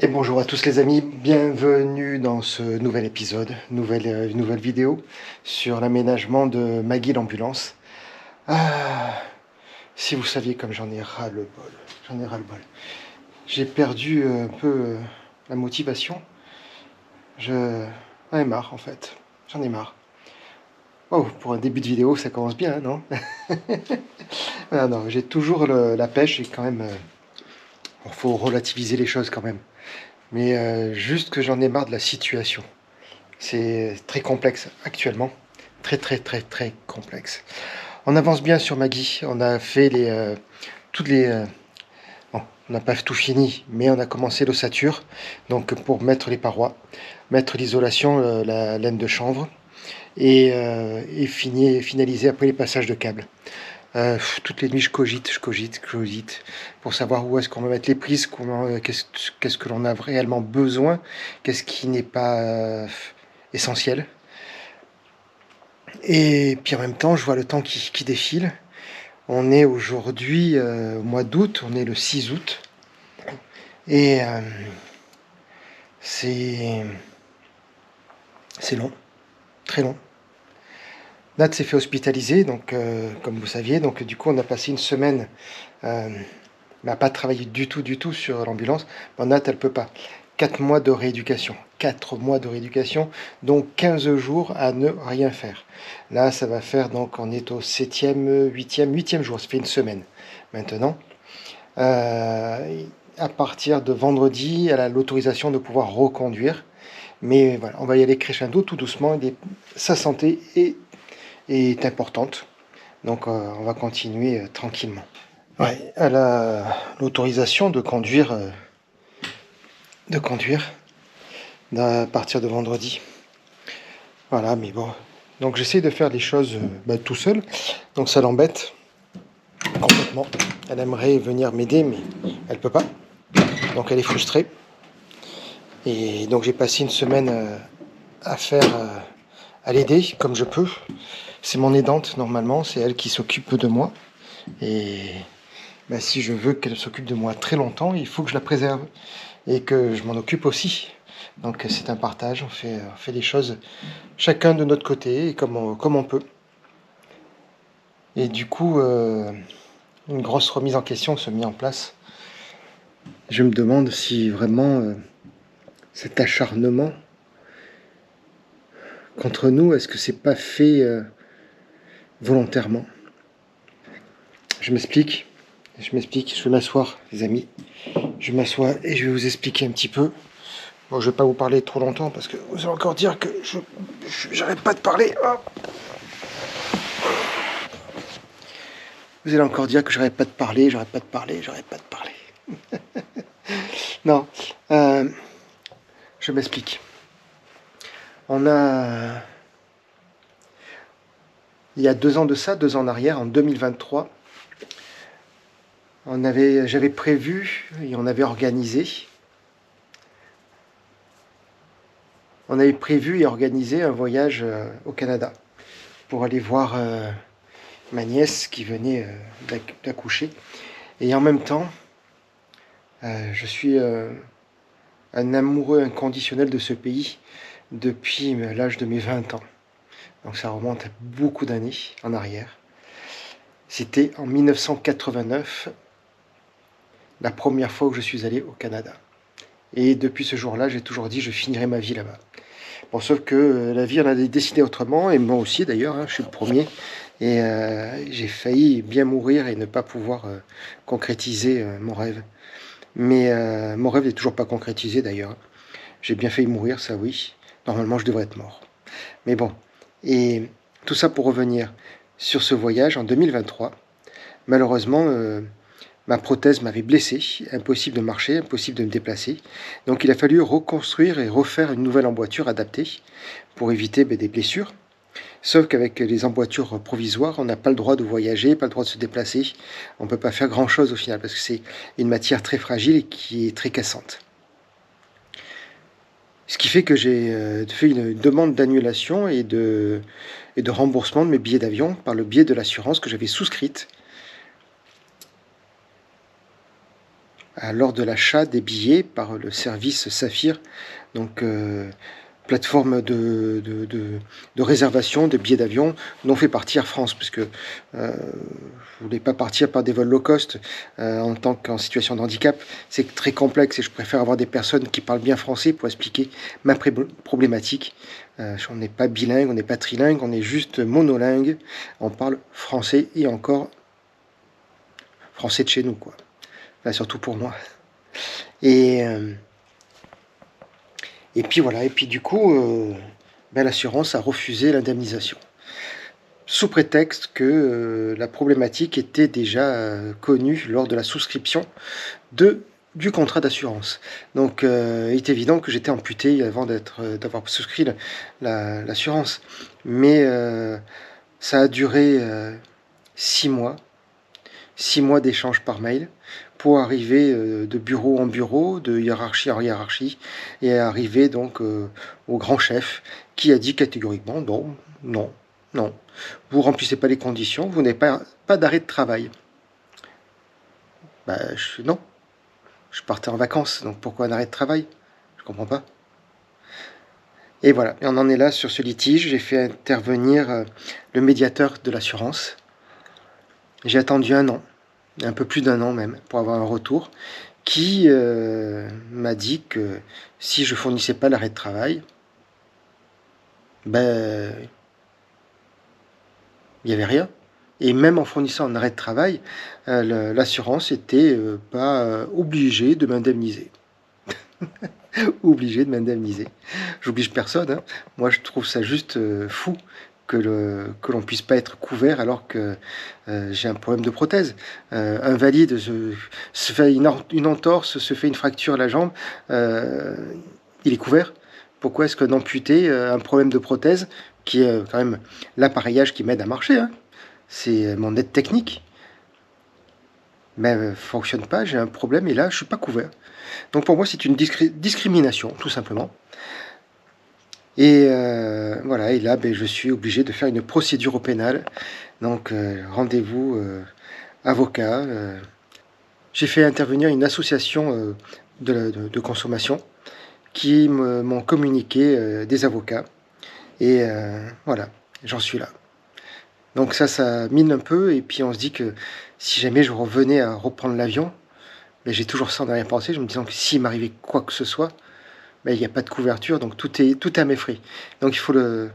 Et bonjour à tous les amis, bienvenue dans ce nouvel épisode, nouvelle vidéo sur l'aménagement de Maggie l'ambulance. Ah, si vous saviez comme j'en ai ras-le-bol, J'ai perdu un peu la motivation, j'en ai marre en fait, j'en ai marre. Oh, pour un début de vidéo ça commence bien, hein, non? Ah non, j'ai toujours la pêche et quand même, faut relativiser les choses quand même. Mais juste que j'en ai marre de la situation. C'est très complexe actuellement. Très complexe. On avance bien sur Maggie. On a fait toutes les... bon, on n'a pas tout fini, mais on a commencé l'ossature. Donc pour mettre les parois, mettre l'isolation, la laine de chanvre. Et finaliser après les passages de câbles. Toutes les nuits, je cogite, pour savoir où est-ce qu'on va mettre les prises, qu'est-ce que l'on a réellement besoin, qu'est-ce qui n'est pas essentiel. Et puis en même temps, je vois le temps qui défile. On est aujourd'hui au mois d'août, on est le 6 août. Et c'est long, très long. Nat s'est fait hospitaliser, donc comme vous saviez, donc du coup on a passé une semaine, n'a pas travaillé du tout sur l'ambulance. Bon, Nat, elle peut pas. 4 mois de rééducation. 4 mois de rééducation, donc 15 jours à ne rien faire. Là, ça va faire, donc on est au 7e, 8e jour, ça fait une semaine maintenant. À partir de vendredi, elle a l'autorisation de pouvoir reconduire. Mais voilà, on va y aller crescendo, tout doucement. Sa santé est importante. Donc on va continuer tranquillement. Ouais, elle a l'autorisation de conduire à partir de vendredi. Voilà, mais bon. Donc j'essaie de faire les choses tout seul. Donc ça l'embête complètement. Elle aimerait venir m'aider, mais elle peut pas. Donc elle est frustrée. Et donc j'ai passé une semaine à l'aider comme je peux. C'est mon aidante normalement, c'est elle qui s'occupe de moi. Et si je veux qu'elle s'occupe de moi très longtemps, il faut que je la préserve et que je m'en occupe aussi. Donc c'est un partage, on fait les choses chacun de notre côté et comme on peut. Et du coup, une grosse remise en question se met en place. Je me demande si vraiment cet acharnement contre nous, est-ce que c'est pas fait volontairement? Je m'explique, je vais m'asseoir, les amis. Je m'assois et je vais vous expliquer un petit peu. Bon, je ne vais pas vous parler trop longtemps parce que vous allez encore dire que j'arrête pas de parler. Oh, vous allez encore dire que j'arrête pas de parler. Non, je m'explique. Il y a 2 ans de ça, 2 ans en arrière, en 2023, j'avais prévu et on avait organisé un voyage au Canada pour aller voir ma nièce qui venait d'accoucher. Et en même temps, je suis un amoureux inconditionnel de ce pays depuis l'âge de mes 20 ans. Donc ça remonte à beaucoup d'années en arrière. C'était en 1989, la première fois où je suis allé au Canada. Et depuis ce jour-là, j'ai toujours dit je finirai ma vie là-bas. Bon, sauf que la vie en a décidé autrement, et moi aussi d'ailleurs, hein, je suis le premier. Et j'ai failli bien mourir et ne pas pouvoir concrétiser mon rêve. Mais mon rêve n'est toujours pas concrétisé d'ailleurs. J'ai bien failli mourir, ça oui. Normalement, je devrais être mort. Mais bon. Et tout ça pour revenir sur ce voyage en 2023. Malheureusement, ma prothèse m'avait blessé. Impossible de marcher, impossible de me déplacer. Donc il a fallu reconstruire et refaire une nouvelle emboîture adaptée pour éviter des blessures. Sauf qu'avec les emboîtures provisoires, on n'a pas le droit de voyager, pas le droit de se déplacer. On ne peut pas faire grand-chose au final, parce que c'est une matière très fragile et qui est très cassante. Ce qui fait que j'ai fait une demande d'annulation et de remboursement de mes billets d'avion par le biais de l'assurance que j'avais souscrite lors de l'achat des billets par le service Saphir, donc plateforme de réservation de billets d'avion dont fait partie Air France, puisque je ne voulais pas partir par des vols low cost en tant qu'en situation de handicap. C'est très complexe et je préfère avoir des personnes qui parlent bien français pour expliquer ma problématique. On n'est pas bilingue, on n'est pas trilingue, on est juste monolingue. On parle français et encore français de chez nous, quoi. Enfin, surtout pour moi. Et puis voilà, et puis du coup, l'assurance a refusé l'indemnisation, sous prétexte que la problématique était déjà connue lors de la souscription du contrat d'assurance. Donc il est évident que j'étais amputé avant d'avoir souscrit l'assurance. Mais ça a duré 6 mois. 6 mois d'échanges par mail pour arriver de bureau en bureau, de hiérarchie en hiérarchie, et arriver donc au grand chef qui a dit catégoriquement non, non, non, vous remplissez pas les conditions, vous n'avez pas d'arrêt de travail. Non, je partais en vacances, donc pourquoi un arrêt de travail? Je comprends pas. Et voilà, et on en est là sur ce litige. J'ai fait intervenir le médiateur de l'assurance. J'ai attendu 1 an, un peu plus d'1 an même, pour avoir un retour, qui m'a dit que si je fournissais pas l'arrêt de travail, il n'y avait rien. Et même en fournissant un arrêt de travail, l'assurance était pas obligée de m'indemniser. Obligée de m'indemniser. J'oblige personne, hein. Moi, je trouve ça juste fou que l'on puisse pas être couvert alors que j'ai un problème de prothèse. Un valide se fait une entorse, se fait une fracture à la jambe, il est couvert. Pourquoi est-ce qu'un amputé a un problème de prothèse, qui est quand même l'appareillage qui m'aide à marcher, hein, c'est mon aide technique, mais fonctionne pas, j'ai un problème et là je suis pas couvert. Donc pour moi c'est une discrimination tout simplement. Et voilà, et là je suis obligé de faire une procédure au pénal. Donc rendez-vous avocat. J'ai fait intervenir une association de consommation qui m'ont communiqué des avocats. Et voilà, j'en suis là. Donc ça mine un peu, et puis on se dit que si jamais je revenais à reprendre l'avion, j'ai toujours ça en arrière-pensée, je me disant que s'il m'arrivait quoi que ce soit, il n'y a pas de couverture, donc tout est à mes frais. Donc il faut le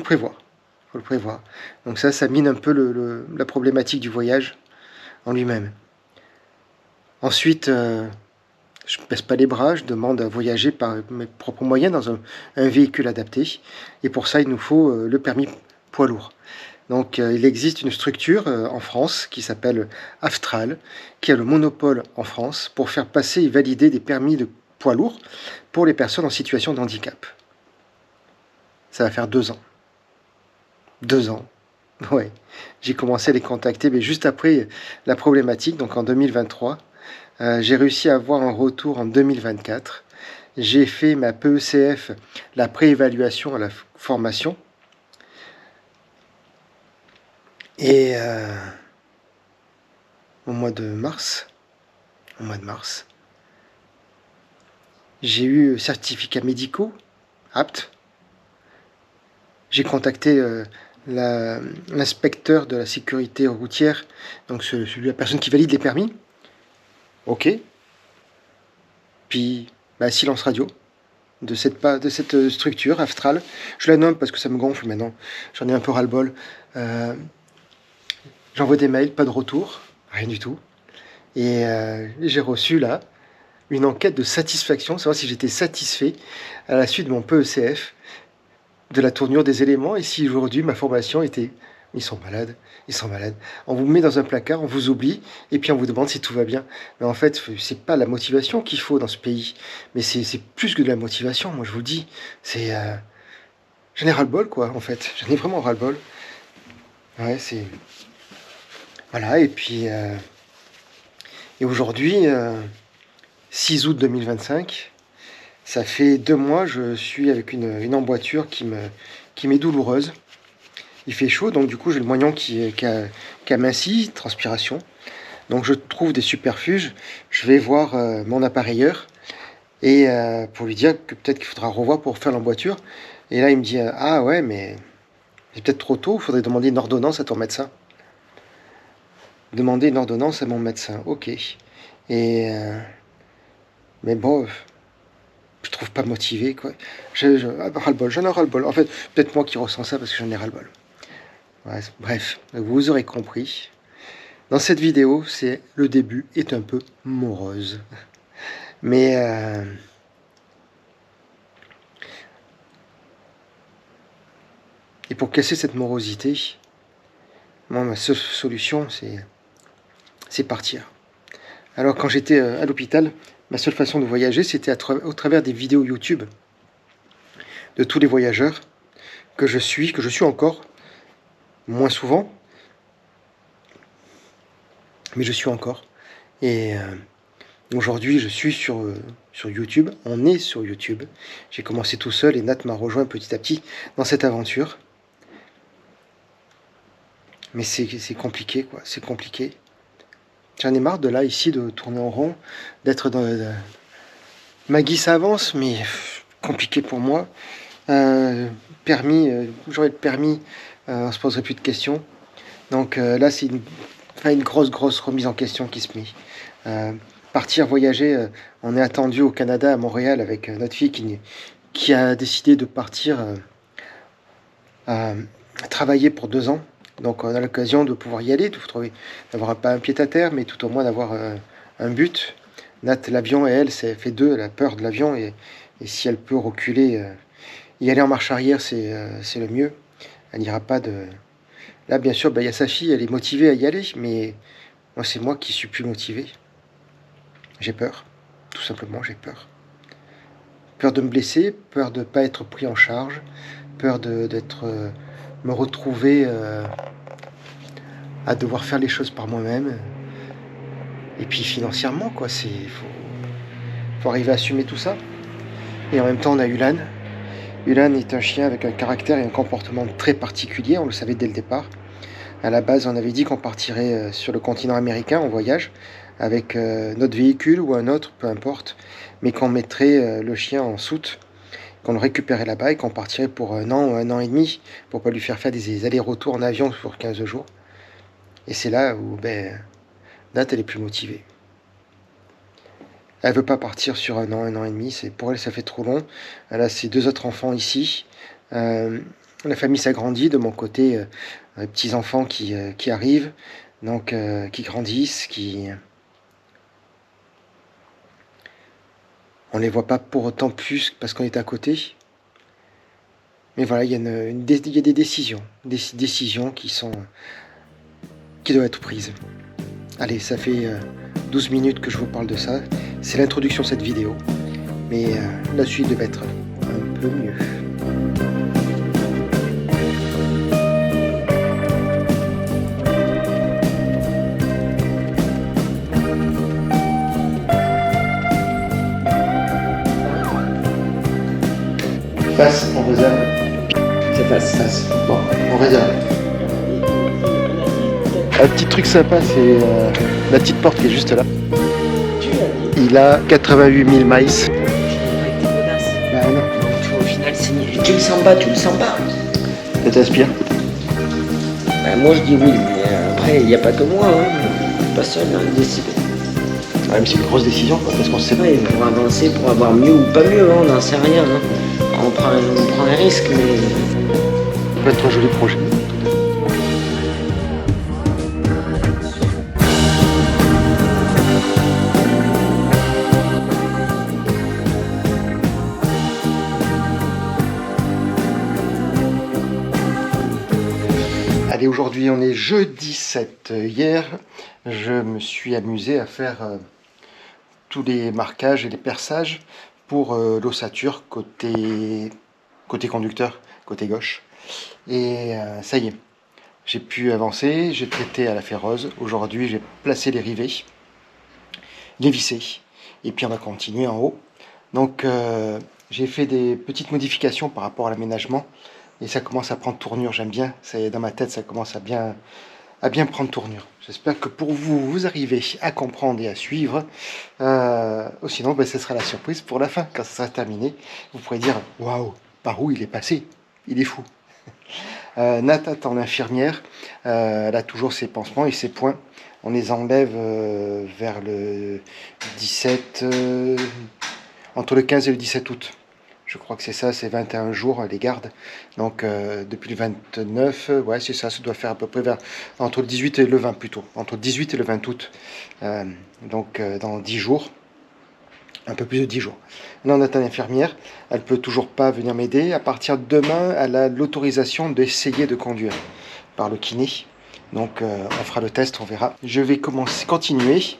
prévoir. Il faut le prévoir. Donc ça mine un peu la problématique du voyage en lui-même. Ensuite, je ne baisse pas les bras, je demande à voyager par mes propres moyens dans un véhicule adapté. Et pour ça, il nous faut le permis poids lourd. Donc il existe une structure en France qui s'appelle Aftral, qui a le monopole en France pour faire passer et valider des permis de poids lourd pour les personnes en situation de handicap. Ça va faire 2 ans. 2 ans. Ouais. J'ai commencé à les contacter, mais juste après la problématique, donc en 2023. J'ai réussi à avoir un retour en 2024. J'ai fait ma PECF, la préévaluation à la formation. Et au mois de mars, j'ai eu certificats médicaux aptes. J'ai contacté l'inspecteur de la sécurité routière, donc la personne qui valide les permis. Ok. Puis silence radio de cette structure Aftral. Je la nomme parce que ça me gonfle maintenant. J'en ai un peu ras-le-bol. J'envoie des mails, pas de retour, rien du tout. Et j'ai reçu là une enquête de satisfaction, savoir si j'étais satisfait à la suite de mon PECF, de la tournure des éléments, et si aujourd'hui ma formation était... Ils sont malades. On vous met dans un placard, on vous oublie, et puis on vous demande si tout va bien. Mais en fait, c'est pas la motivation qu'il faut dans ce pays, mais c'est plus que de la motivation, moi je vous le dis. J'en ai ras-le-bol, quoi, en fait. J'en ai vraiment ras-le-bol. Ouais, c'est... Voilà, et puis... Et aujourd'hui, 6 août 2025, ça fait 2 mois, je suis avec une emboîture qui m'est douloureuse. Il fait chaud, donc du coup j'ai le moignon qui aminci, transpiration. Donc je trouve des superfuges, je vais voir mon appareilleur et pour lui dire que peut-être qu'il faudra revoir pour faire l'emboîture. Et là il me dit ah ouais mais c'est peut-être trop tôt, il faudrait demander une ordonnance à ton médecin. Demander une ordonnance à mon médecin, ok. Et mais bon, je trouve pas motivé quoi. Ras-le-bol, j'en ai ras-le-bol. En fait, peut-être moi qui ressens ça parce que j'en ai ras-le-bol. Ouais, bref, vous aurez compris. Dans cette vidéo, c'est le début est un peu morose. Mais et pour casser cette morosité, moi, ma seule solution, c'est partir. Alors quand j'étais à l'hôpital, ma seule façon de voyager, c'était au travers des vidéos YouTube de tous les voyageurs que je suis encore, moins souvent, mais je suis encore. Et aujourd'hui, je suis sur YouTube, on est sur YouTube. J'ai commencé tout seul et Nat m'a rejoint petit à petit dans cette aventure. Mais c'est compliqué, quoi, c'est compliqué. J'en ai marre de là, ici, de tourner en rond, d'être dans... Maggie, ça avance, mais compliqué pour moi. J'aurais le permis, on se poserait plus de questions. Donc là, c'est une grosse remise en question qui se met. Partir voyager, on est attendu au Canada, à Montréal, avec notre fille qui a décidé de partir travailler pour 2 ans. Donc on a l'occasion de pouvoir y aller, d'avoir pas un pied à terre, mais tout au moins d'avoir un but. Nat, l'avion, et elle, c'est fait 2, elle a peur de l'avion, et si elle peut reculer, y aller en marche arrière, c'est le mieux. Elle n'ira pas de... Là, bien sûr, il y a sa fille, elle est motivée à y aller, mais moi, c'est moi qui suis plus motivé. J'ai peur, tout simplement, j'ai peur. Peur de me blesser, peur de ne pas être pris en charge, peur d'être... me retrouver à devoir faire les choses par moi-même. Et puis financièrement, quoi, faut arriver à assumer tout ça. Et en même temps, on a Ulan. Ulan est un chien avec un caractère et un comportement très particulier, on le savait dès le départ. À la base, on avait dit qu'on partirait sur le continent américain en voyage, avec notre véhicule ou un autre, peu importe, mais qu'on mettrait le chien en soute, qu'on le récupérait là-bas et qu'on partirait pour 1 an ou 1 an et demi, pour pas lui faire des allers-retours en avion pour 15 jours. Et c'est là où Nat, elle est plus motivée. Elle veut pas partir sur 1 an et demi. Pour elle, ça fait trop long. Elle a ses 2 autres enfants ici. La famille s'agrandit. De mon côté, les petits-enfants qui arrivent, donc qui grandissent, on les voit pas pour autant plus parce qu'on est à côté. Mais voilà, il y a des décisions. Des décisions qui doivent être prises. Allez, ça fait 12 minutes que je vous parle de ça. C'est l'introduction de cette vidéo. Mais la suite devait être un peu mieux. Face, on réserve. C'est face. Bon, on réserve. Un petit truc sympa, c'est la petite porte qui est juste là. Il a 88 000 maïs. Bah non. Au final, tu le sens pas. Ça t'inspire? Bah, moi, je dis oui, mais après, il n'y a pas que moi. Pas seul à décider. Ouais, mais c'est une grosse décision, quoi, parce qu'on sait pas. Ouais, pour avancer, pour avoir mieux ou pas mieux, on n'en sait rien. On prend un risque, mais... Ça peut être un joli projet. Allez, aujourd'hui on est jeudi 7. Hier, je me suis amusé à faire tous les marquages et les perçages pour l'ossature côté conducteur, côté gauche. Et ça y est, j'ai pu avancer, j'ai traité à la ferreuse. Aujourd'hui, j'ai placé les rivets, les vissés, et puis on va continuer en haut. Donc j'ai fait des petites modifications par rapport à l'aménagement, et ça commence à prendre tournure, j'aime bien. Ça y est, dans ma tête, ça commence à bien à bien prendre tournure. J'espère que pour vous, vous arrivez à comprendre et à suivre. Sinon, ben, ce sera la surprise pour la fin. Quand ça sera terminé, vous pourrez dire « Waouh, par où il est passé? Il est fou !» Nat en infirmière, elle a toujours ses pansements et ses points. On les enlève vers le 17, entre le 15 et le 17 août. Je crois que c'est ça, c'est 21 jours, elle les garde. Donc depuis le 29, ouais c'est ça, ça doit faire à peu près entre le 18 et le 20 plutôt. Entre le 18 et le 20 août. Donc dans 10 jours. Un peu plus de 10 jours. Là, on a une infirmière. Elle peut toujours pas venir m'aider. À partir de demain, elle a l'autorisation d'essayer de conduire par le kiné. Donc, on fera le test, on verra. Je vais continuer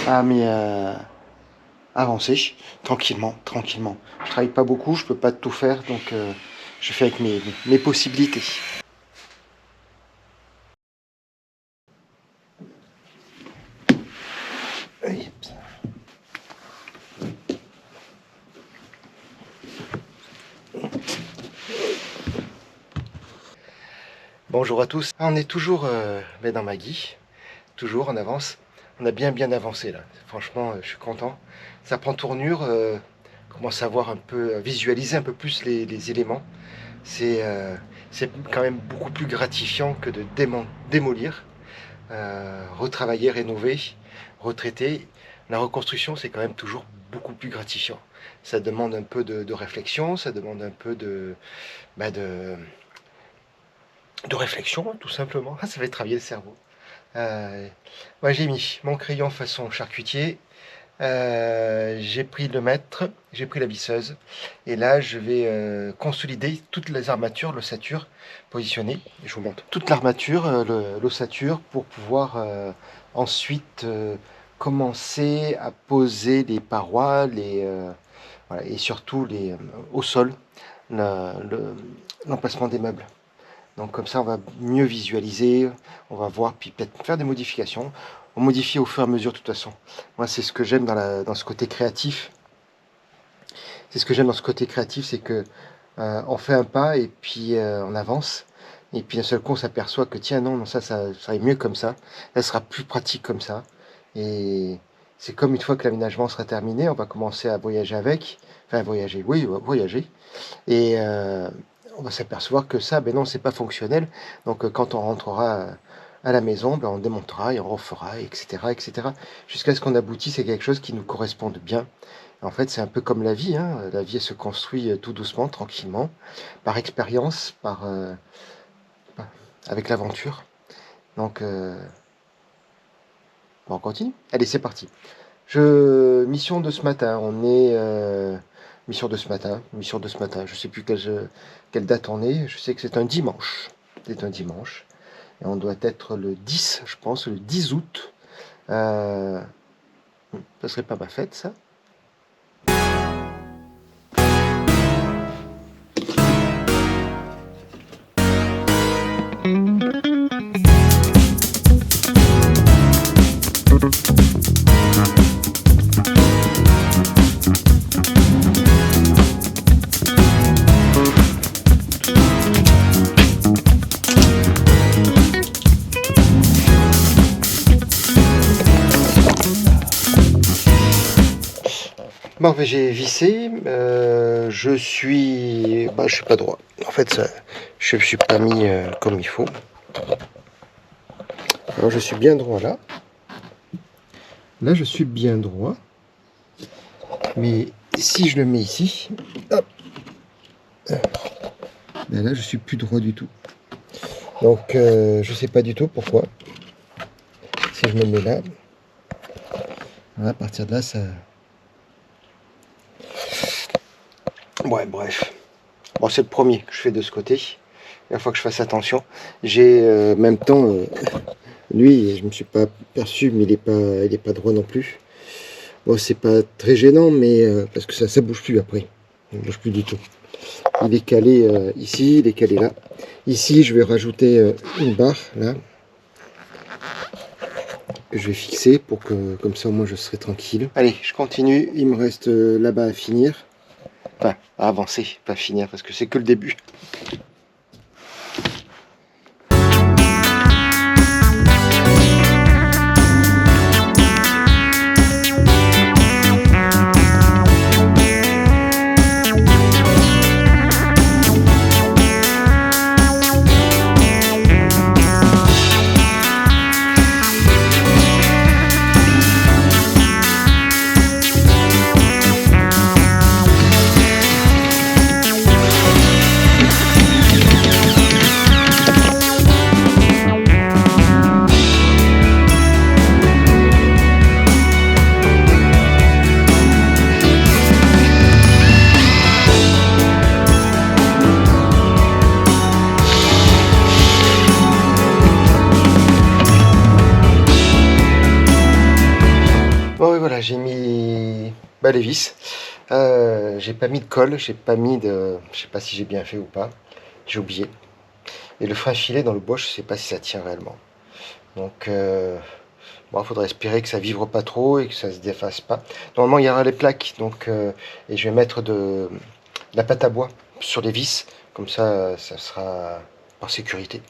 à avancer tranquillement. Je travaille pas beaucoup, je peux pas tout faire, donc je fais avec mes possibilités. Bonjour à tous. On est toujours dans Maggie, toujours en avance. On a bien avancé là. Franchement, je suis content. Ça prend tournure. Commence à voir un peu, à visualiser un peu plus les éléments. C'est quand même beaucoup plus gratifiant que de démolir, retravailler, rénover, retraiter. La reconstruction, c'est quand même toujours beaucoup plus gratifiant. Ça demande un peu de réflexion, ça demande un peu de réflexion, tout simplement. Ça fait travailler le cerveau. Moi, j'ai mis mon crayon façon charcutier. J'ai pris le mètre, j'ai pris la visseuse. Et là, je vais consolider toutes les armatures, l'ossature positionnée. Je vous montre toute l'armature, l'ossature, pour pouvoir ensuite commencer à poser les parois, voilà, et surtout au sol, l'emplacement des meubles. Donc comme ça, on va mieux visualiser, on va voir, puis peut-être faire des modifications. On modifie au fur et à mesure de toute façon. Moi, c'est ce que j'aime dans ce côté créatif. C'est ce que j'aime dans ce côté créatif, c'est que on fait un pas et puis on avance. Et puis d'un seul coup, on s'aperçoit que tiens, non, ça est mieux comme ça. Ça sera plus pratique comme ça. Et c'est comme une fois que l'aménagement sera terminé, on va commencer à voyager avec. Enfin, voyager, oui, voyager. Et on va s'apercevoir que ça, ben non, c'est pas fonctionnel. Donc quand on rentrera à la maison, ben, on démontera et on refera, etc. Jusqu'à ce qu'on aboutisse à quelque chose qui nous corresponde bien. En fait, c'est un peu comme la vie. Hein. La vie, elle se construit tout doucement, tranquillement, par expérience, avec l'aventure. Donc, bon, on continue. Allez, c'est parti. Mission de ce matin. On est... mission de ce matin. Je sais plus quelle date on est. Je sais que c'est un dimanche. C'est un dimanche. Et on doit être le 10, je pense, le 10 août. Ça serait pas ma fête, ça. Bon, ben, j'ai vissé, je suis pas droit. En fait, je suis pas mis comme il faut. Alors, je suis bien droit là. Là, je suis bien droit. Mais si je le mets ici, hop, ben là, je suis plus droit du tout. Donc, je sais pas du tout pourquoi. Si je me mets là, voilà, à partir de là, ça... Ouais, bref. Bon, c'est le premier que je fais de ce côté. Il faut que je fasse attention. J'ai en même temps, lui, je me suis pas perçu, mais il est pas droit non plus. Bon, c'est pas très gênant, mais parce que ça bouge plus après. Il bouge plus du tout. Il est calé ici, il est calé là. Ici, je vais rajouter une barre là que je vais fixer pour que comme ça au moins je serai tranquille. Allez, je continue. Il me reste là-bas à finir. Enfin, à avancer, pas finir, parce que c'est que le début. les vis. J'ai pas mis de colle, j'ai pas mis de... Je sais pas si j'ai bien fait ou pas. J'ai oublié. Et le frein filet dans le bois, je sais pas si ça tient réellement. Donc, bon, il faudra espérer que ça vibre pas trop et que ça se défasse pas. Normalement, il y aura les plaques, donc, et je vais mettre de la pâte à bois sur les vis. Comme ça sera par sécurité.